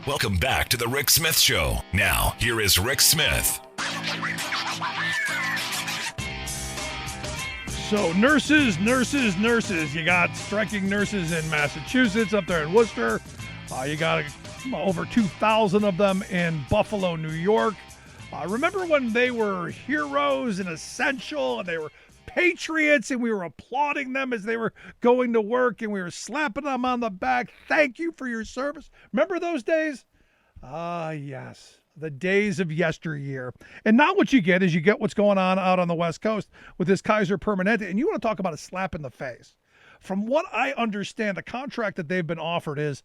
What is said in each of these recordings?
Welcome back to the Rick Smith Show. Now, here is Rick Smith. So nurses. You got striking nurses in Massachusetts, up there in Worcester. You got over 2,000 of them in Buffalo, New York. Remember when they were heroes and essential and they were patriots and we were applauding them as they were going to work and we were slapping them on the back? Thank you for your service. Remember those days? Yes. The days of yesteryear. And now what you get is you get what's going on out on the West Coast with this Kaiser Permanente. And you want to talk about a slap in the face. From what I understand, the contract that they've been offered is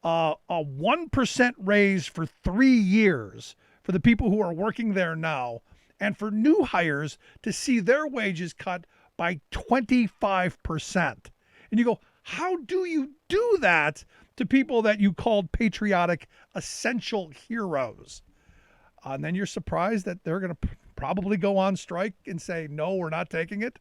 a 1% raise for 3 years for the people who are working there now, and for new hires to see their wages cut by 25%. And you go, how do you do that to people that you called patriotic, essential heroes? And then you're surprised that they're going to probably go on strike and say, no, we're not taking it.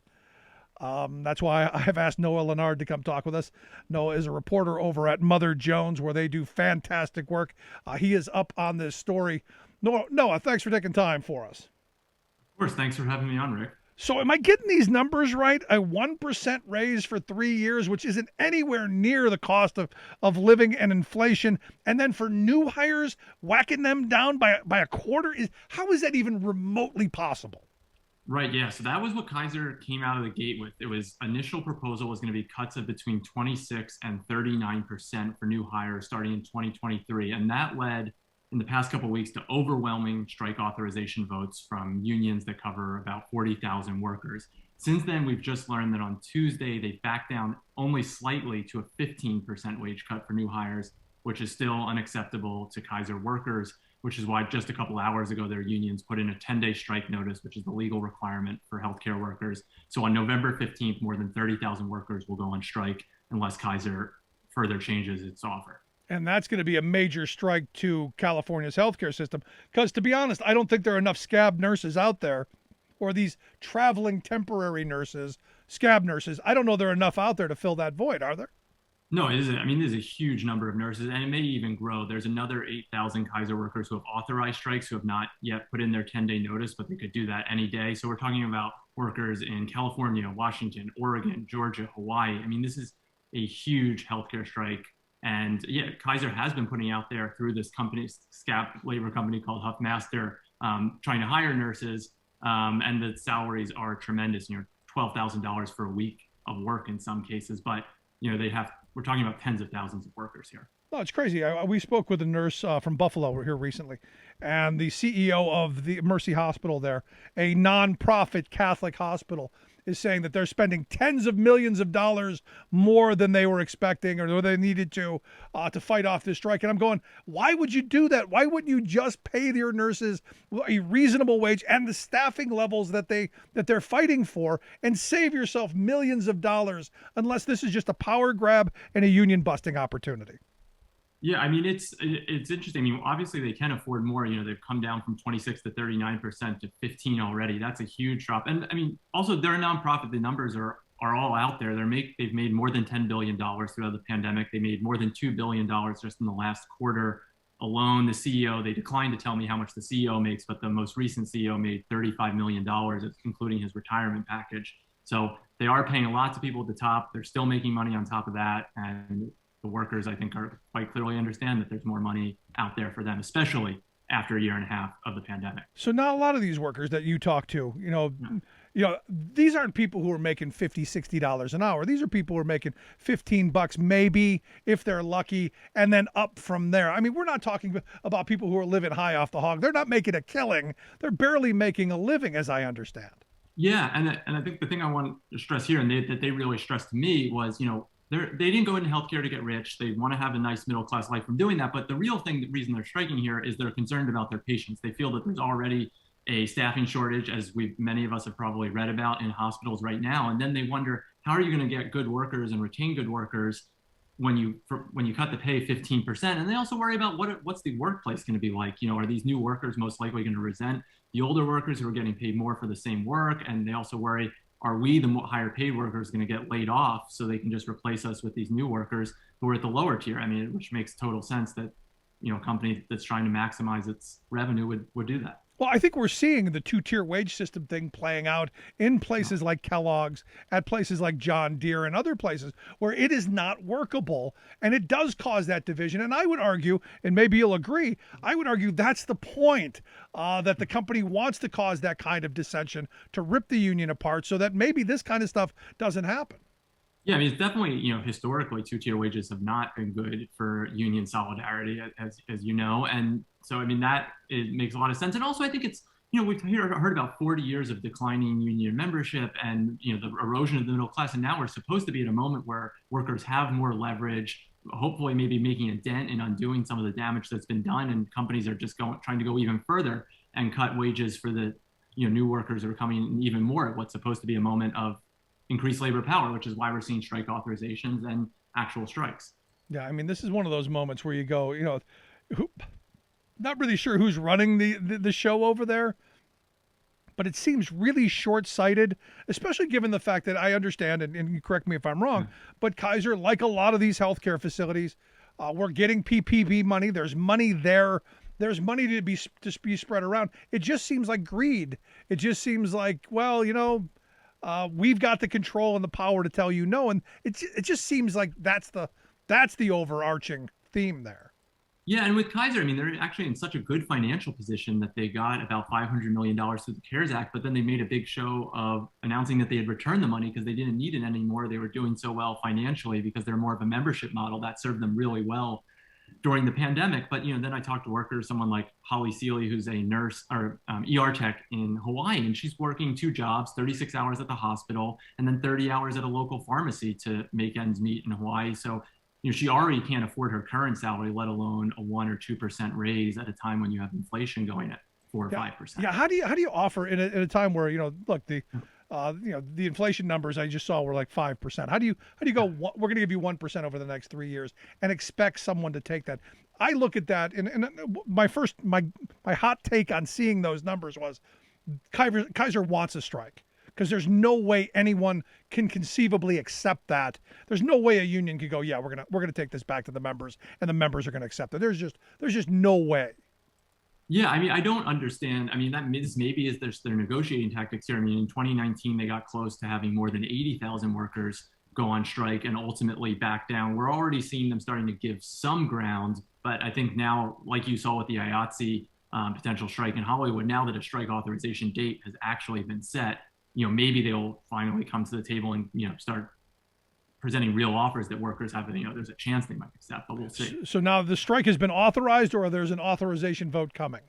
That's why I have asked Noah Lanard to come talk with us. Noah is a reporter over at Mother Jones, where they do fantastic work. He is up on this story. Noah, thanks for taking time for us. Of course, thanks for having me on, Rick. So am I getting these numbers right? A 1% raise for 3 years, which isn't anywhere near the cost of living and inflation. And then for new hires, whacking them down by a quarter. How is that even remotely possible? Right, yeah. So that was what Kaiser came out of the gate with. It was initial proposal was going to be cuts of between 26 and 39% for new hires starting in 2023. And that led in the past couple of weeks to overwhelming strike authorization votes from unions that cover about 40,000 workers. Since then, we've just learned that on Tuesday, they backed down only slightly to a 15% wage cut for new hires, which is still unacceptable to Kaiser workers, which is why just a couple hours ago, their unions put in a 10-day strike notice, which is the legal requirement for healthcare workers. So on November 15th, more than 30,000 workers will go on strike unless Kaiser further changes its offer. And that's going to be a major strike to California's healthcare system. Because to be honest, I don't think there are enough scab nurses out there, or these traveling temporary nurses, scab nurses. I don't know there are enough out there to fill that void, are there? No, it isn't. I mean, there's a huge number of nurses, and it may even grow. There's another 8,000 Kaiser workers who have authorized strikes who have not yet put in their 10-day notice, but they could do that any day. So we're talking about workers in California, Washington, Oregon, Georgia, Hawaii. I mean, this is a huge healthcare strike. And yeah, Kaiser has been putting out there through this company, scab labor company called Huffmaster, trying to hire nurses. And the salaries are tremendous, $12,000 for a week of work in some cases. But, we're talking about tens of thousands of workers here. No, it's crazy. We spoke with a nurse from Buffalo here recently, and the CEO of the Mercy Hospital there, a nonprofit Catholic hospital, is saying that they're spending tens of millions of dollars more than they were expecting or they needed to fight off this strike. And I'm going, why would you do that? Why wouldn't you just pay your nurses a reasonable wage and the staffing levels that they're fighting for and save yourself millions of dollars, unless this is just a power grab and a union busting opportunity? Yeah, I mean, it's interesting. I mean, obviously they can afford more. They've come down from 26 to 39% to 15 already. That's a huge drop. And I mean, also they're a nonprofit. The numbers are all out there. They've made more than $10 billion throughout the pandemic. They made more than $2 billion just in the last quarter alone. The CEO, they declined to tell me how much the CEO makes, but the most recent CEO made $35 million, including his retirement package. So they are paying lots of people at the top. They're still making money on top of that. And the workers, I think, are quite clearly understand that there's more money out there for them, especially after a year and a half of the pandemic. So now a lot of these workers that you talk to, these aren't people who are making $50, $60 an hour. These are people who are making $15 maybe if they're lucky, and then up from there. I mean, we're not talking about people who are living high off the hog. They're not making a killing. They're barely making a living, as I understand. Yeah, and I think the thing I want to stress here, and that they really stressed to me, was they didn't go into healthcare to get rich. They want to have a nice middle class life from doing that. But the reason they're striking here is they're concerned about their patients. They feel that there's already a staffing shortage, as many of us have probably read about in hospitals right now. And then they wonder, how are you going to get good workers and retain good workers when you cut the pay 15%? And they also worry about what's the workplace going to be like. Are these new workers most likely going to resent the older workers who are getting paid more for the same work? And they also worry, are we, the higher paid workers, going to get laid off so they can just replace us with these new workers who are at the lower tier? I mean, which makes total sense that company that's trying to maximize its revenue would do that. Well, I think we're seeing the two-tier wage system thing playing out in places like Kellogg's, at places like John Deere, and other places where it is not workable, and it does cause that division. And I would argue, and maybe you'll agree, I would argue that's the point, that the company wants to cause that kind of dissension to rip the union apart so that maybe this kind of stuff doesn't happen. Yeah, I mean, it's definitely, historically, two-tier wages have not been good for union solidarity, as you know. And so, I mean, it makes a lot of sense. And also, I think it's, we've heard about 40 years of declining union membership and, the erosion of the middle class. And now we're supposed to be at a moment where workers have more leverage, hopefully maybe making a dent in undoing some of the damage that's been done. And companies are just trying to go even further and cut wages for the, new workers who are coming in even more at what's supposed to be a moment of increased labor power, which is why we're seeing strike authorizations and actual strikes. Yeah, I mean, this is one of those moments where you go, not really sure who's running the show over there, but it seems really short-sighted, especially given the fact that I understand, and you correct me if I'm wrong, but Kaiser, like a lot of these healthcare facilities, we're getting PPP money. There's money there. There's money to be spread around. It just seems like greed. It just seems like, well, we've got the control and the power to tell you no, and it just seems like that's the overarching theme there. Yeah, and with Kaiser, I mean, they're actually in such a good financial position that they got about $500 million through the CARES Act, but then they made a big show of announcing that they had returned the money because they didn't need it anymore. They were doing so well financially because they're more of a membership model that served them really well during the pandemic. But then I talked to workers, someone like Holly Seeley, who's a nurse or ER tech in Hawaii, and she's working 2 jobs, 36 hours at the hospital, and then 30 hours at a local pharmacy to make ends meet in Hawaii. So she already can't afford her current salary, let alone a 1 or 2% raise at a time when you have inflation going at 4 or 5%. Yeah, how do you offer in a time where look, the inflation numbers I just saw were like 5%. How do you go? We're going to give you 1% over the next 3 years and expect someone to take that? I look at that, and my hot take on seeing those numbers was Kaiser wants a strike, because there's no way anyone can conceivably accept that. There's no way a union could go, yeah, we're gonna take this back to the members, and the members are gonna accept it. There's just no way. Yeah, I mean, I don't understand. I mean, maybe is their negotiating tactics here. I mean, in 2019, they got close to having more than 80,000 workers go on strike and ultimately back down. We're already seeing them starting to give some ground, but I think now, like you saw with the IATSE potential strike in Hollywood, now that a strike authorization date has actually been set, maybe they'll finally come to the table and, start presenting real offers that workers have, there's a chance they might accept, but we'll see. So now the strike has been authorized, or there's an authorization vote coming?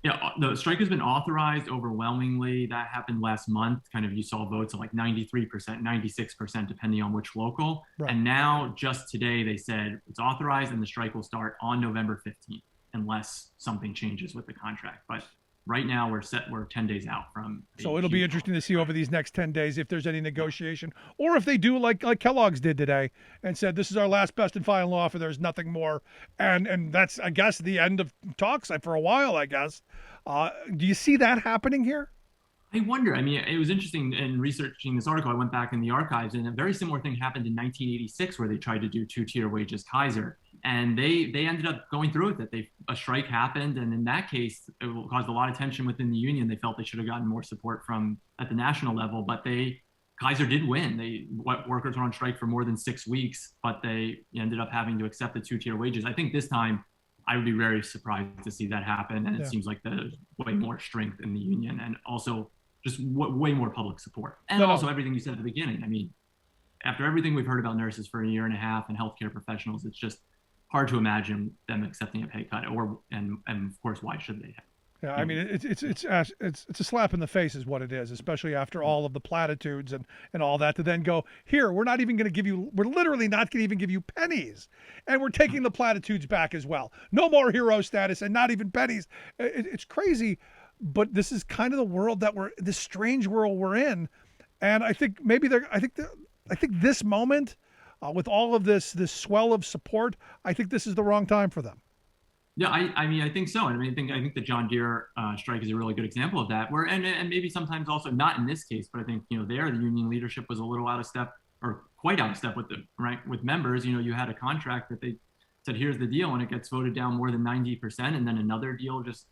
Yeah, the strike has been authorized overwhelmingly. That happened last month. Kind of, you saw votes of like 93%, 96%, depending on which local. Right. And now, just today, they said it's authorized and the strike will start on November 15th, unless something changes with the contract. But right now, we're 10 days out from. So it'll be interesting to see over these next 10 days if there's any negotiation, or if they do like Kellogg's did today and said, this is our last best and final offer. There's nothing more. And that's, I guess, the end of talks for a while, I guess. Do you see that happening here? I wonder. I mean, it was interesting in researching this article. I went back in the archives, and a very similar thing happened in 1986, where they tried to do two-tier wages Kaiser, and they ended up going through it. That a strike happened, and in that case, it caused a lot of tension within the union. They felt they should have gotten more support from at the national level, but Kaiser did win. Workers were on strike for more than 6 weeks, but they ended up having to accept the two-tier wages. I think this time, I would be very surprised to see that happen, and it seems like there's way more strength in the union, and also just way more public support. And also everything you said at the beginning. I mean, after everything we've heard about nurses for a year and a half and healthcare professionals, it's just hard to imagine them accepting a pay cut. And of course, why should they? Yeah, I mean, it's a slap in the face is what it is, especially after all of the platitudes and all that, to then go, here, we're literally not going to even give you pennies. And we're taking the platitudes back as well. No more hero status and not even pennies. It's crazy. But this is kind of the world this strange world we're in, and I think I think this moment, with all of this swell of support, I think this is the wrong time for them. Yeah, I mean, I think so, and I think the John Deere strike is a really good example of that. And maybe sometimes also not in this case, but I think the union leadership was a little out of step, or quite out of step with members. You had a contract that they said, here's the deal, and it gets voted down more than 90%, and then another deal just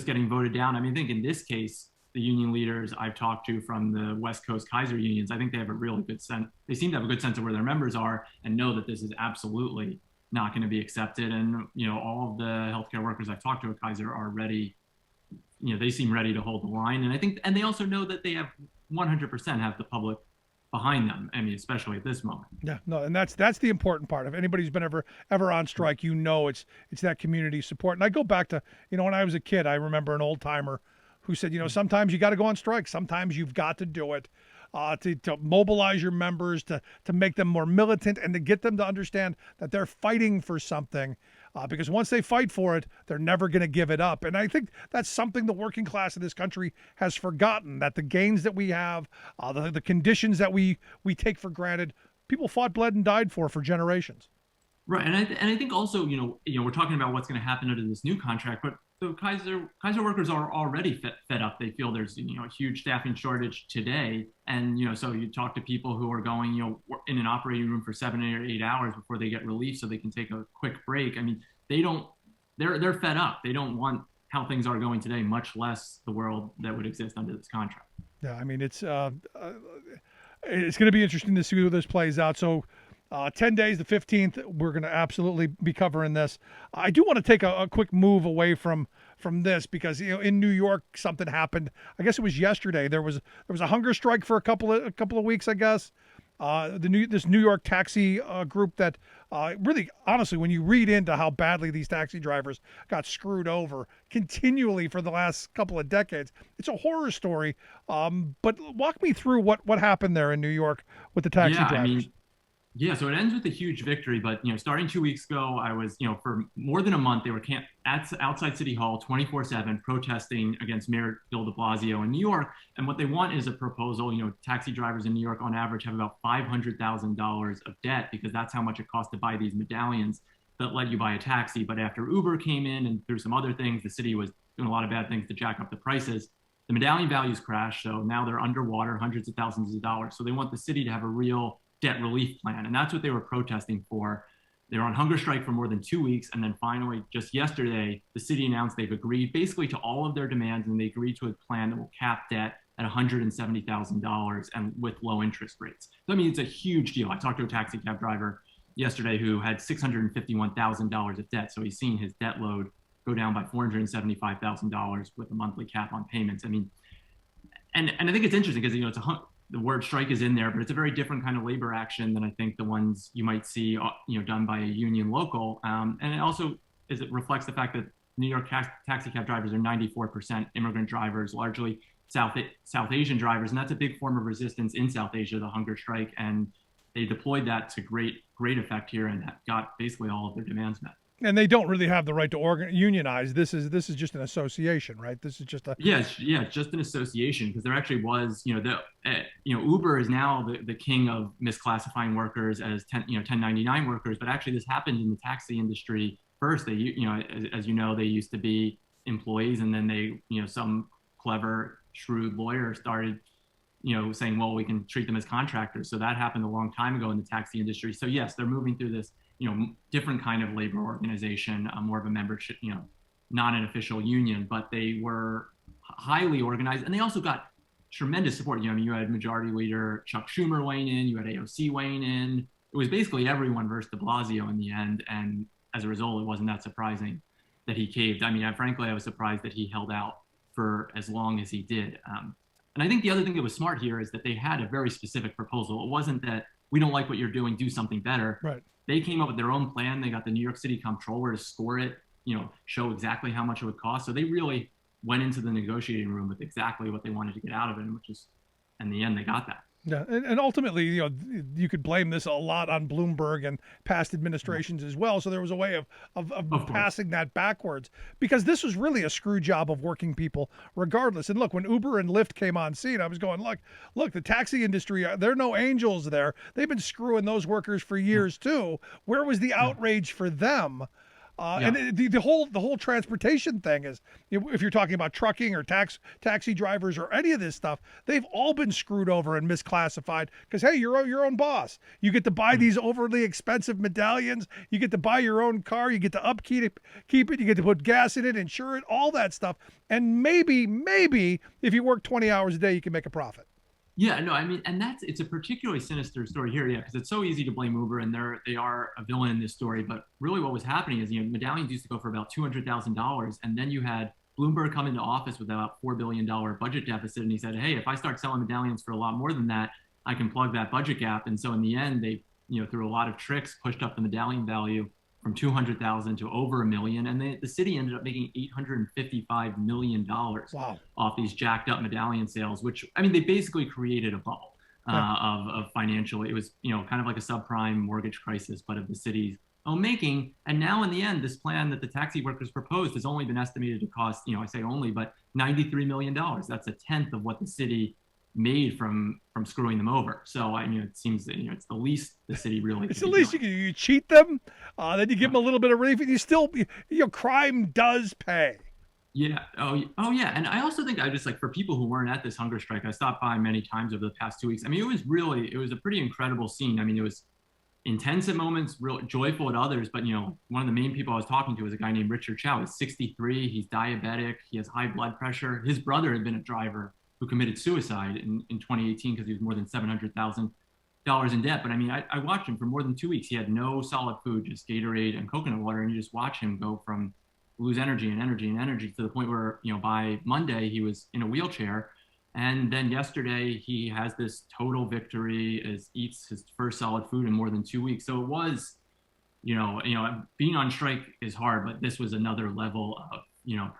getting voted down. I mean, I think in this case, the union leaders I've talked to from the West Coast Kaiser unions, I think they have a really good sense. They seem to have a good sense of where their members are and know that this is absolutely not going to be accepted. And, all of the healthcare workers I've talked to at Kaiser are ready. They seem ready to hold the line. And I think, and they also know that they have 100% have the public behind them. I mean, especially at this moment. Yeah, no, and that's the important part. If anybody's been ever on strike, it's that community support. And I go back to, when I was a kid, I remember an old timer who said, sometimes you got to go on strike. Sometimes you've got to do it to mobilize your members, to make them more militant, and to get them to understand that they're fighting for something. Because once they fight for it, they're never going to give it up. And I think that's something the working class of this country has forgotten, that the gains that we have, the conditions that we take for granted, people fought, bled, and died for generations. Right. And I think also, we're talking about what's going to happen under this new contract, but the Kaiser workers are already fed up. They feel there's, a huge staffing shortage today. And, so you talk to people who are going, in an operating room for 7 or 8 hours before they get relief so they can take a quick break. I mean, they're fed up. They don't want how things are going today, much less the world that would exist under this contract. Yeah. I mean, it's going to be interesting to see how this plays out. So, 10 days, the 15th, we're going to absolutely be covering this. I do want to take a quick move away from this because, in New York, something happened. I guess it was yesterday. There was a hunger strike for a couple of weeks, I guess. This New York taxi group that really, honestly, when you read into how badly these taxi drivers got screwed over continually for the last couple of decades, it's a horror story. But walk me through what happened there in New York with the taxi drivers. Yeah, so it ends with a huge victory, but starting 2 weeks ago, I was, for more than a month, they were outside City Hall 24/7 protesting against Mayor Bill de Blasio in New York. And what they want is a proposal. Taxi drivers in New York on average have about $500,000 of debt because that's how much it costs to buy these medallions that let you buy a taxi. But after Uber came in and through some other things, the city was doing a lot of bad things to jack up the prices. The medallion values crashed, so now they're underwater, hundreds of thousands of dollars. So they want the city to have a real debt relief plan. And that's what they were protesting for. They were on hunger strike for more than 2 weeks. And then finally, just yesterday, the city announced they've agreed basically to all of their demands, and they agreed to a plan that will cap debt at $170,000 and with low interest rates. So, I mean, it's a huge deal. I talked to a taxi cab driver yesterday who had $651,000 of debt. So he's seen his debt load go down by $475,000 with a monthly cap on payments. I mean, and I think it's interesting because, the word strike is in there, but it's a very different kind of labor action than I think the ones you might see, done by a union local. And it also it reflects the fact that New York taxi cab drivers are 94% immigrant drivers, largely South Asian drivers. And that's a big form of resistance in South Asia, the hunger strike. And they deployed that to great effect here and got basically all of their demands met. And they don't really have the right to unionize. This is just an association, right? This is just a it's just an association because there actually was, Uber is now the king of misclassifying workers as 1099 workers, but actually this happened in the taxi industry first. They, as they used to be employees, and then they, some clever, shrewd lawyer started, saying, well, we can treat them as contractors. So that happened a long time ago in the taxi industry. So yes, they're moving through this different kind of labor organization, more of a membership, not an official union, but they were highly organized. And they also got tremendous support. You had Majority Leader Chuck Schumer weighing in, you had AOC weighing in. It was basically everyone versus de Blasio in the end. And as a result, it wasn't that surprising that he caved. I mean, frankly, I was surprised that he held out for as long as he did. And I think the other thing that was smart here is that they had a very specific proposal. It wasn't that we don't like what you're doing, do something better. Right. They came up with their own plan. They got the New York City comptroller to score it, show exactly how much it would cost. So they really went into the negotiating room with exactly what they wanted to get out of it, which is, in the end, they got that. Yeah, and ultimately, you could blame this a lot on Bloomberg and past administrations as well. So there was a way of passing that backwards because this was really a screw job of working people regardless. And look, when Uber and Lyft came on scene, I was going, look, the taxi industry, there are no angels there. They've been screwing those workers for years too. Where was the outrage for them? And the whole transportation thing is, if you're talking about trucking or taxi drivers or any of this stuff, they've all been screwed over and misclassified because, hey, you're your own boss. You get to buy these overly expensive medallions. You get to buy your own car. You get to upkeep it. You get to put gas in it, insure it, all that stuff. And maybe if you work 20 hours a day, you can make a profit. Yeah, no, I mean, and it's a particularly sinister story here, because it's so easy to blame Uber, and they are a villain in this story. But really, what was happening is, medallions used to go for about $200,000, and then you had Bloomberg come into office with about $4 billion budget deficit, and he said, hey, if I start selling medallions for a lot more than that, I can plug that budget gap. And so in the end, they, through a lot of tricks, pushed up the medallion value from $200,000 to over $1 million, and the city ended up making $855 million off these jacked up medallion sales. Which, I mean, they basically created a bubble of financial. It was kind of like a subprime mortgage crisis, but of the city's own making. And now in the end, this plan that the taxi workers proposed has only been estimated to cost, I say only, but $93 million. That's a tenth of what the city made from screwing them over. So I mean, it seems that it's the least the city really. It's the least you cheat them, then you give them a little bit of relief, and you still, crime does pay. Yeah. Oh yeah. And I also think for people who weren't at this hunger strike, I stopped by many times over the past 2 weeks. I mean, it was a pretty incredible scene. I mean, it was intense at moments, real joyful at others. But one of the main people I was talking to was a guy named Richard Chow. He's 63. He's diabetic. He has high blood pressure. His brother had been a driver who committed suicide in 2018 because he was more than $700,000 in debt. But I mean, I watched him for more than 2 weeks. He had no solid food, just Gatorade and coconut water. And you just watch him go from lose energy to the point where, by Monday he was in a wheelchair. And then yesterday he has this total victory, eats his first solid food in more than 2 weeks. So it was, being on strike is hard, but this was another level of,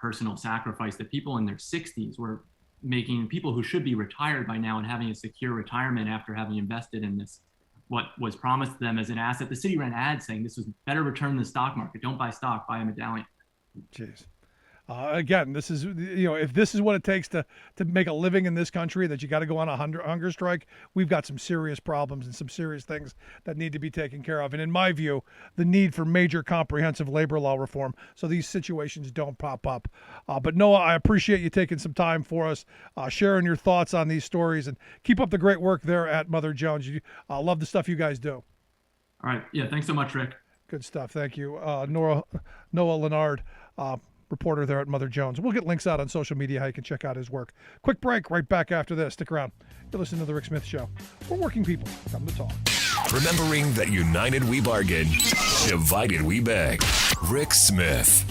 personal sacrifice that people in their 60s were making, people who should be retired by now and having a secure retirement after having invested in this, what was promised to them as an asset. The city ran ads saying this was better return than the stock market. Don't buy stock, buy a medallion. Jeez. Again, this is, if this is what it takes to make a living in this country, that you got to go on a hunger strike, we've got some serious problems and some serious things that need to be taken care of. And in my view, the need for major comprehensive labor law reform so these situations don't pop up. But Noah, I appreciate you taking some time for us, sharing your thoughts on these stories, and keep up the great work there at Mother Jones. Love the stuff you guys do. All right. Yeah. Thanks so much, Rick. Good stuff. Thank you. Noah Lanard, reporter there at Mother Jones. We'll get links out on social media how you can check out his work. Quick break, right back after this. Stick around. You're listening to The Rick Smith Show. We're working people. Come to talk. Remembering that united we bargain, divided we beg. Rick Smith.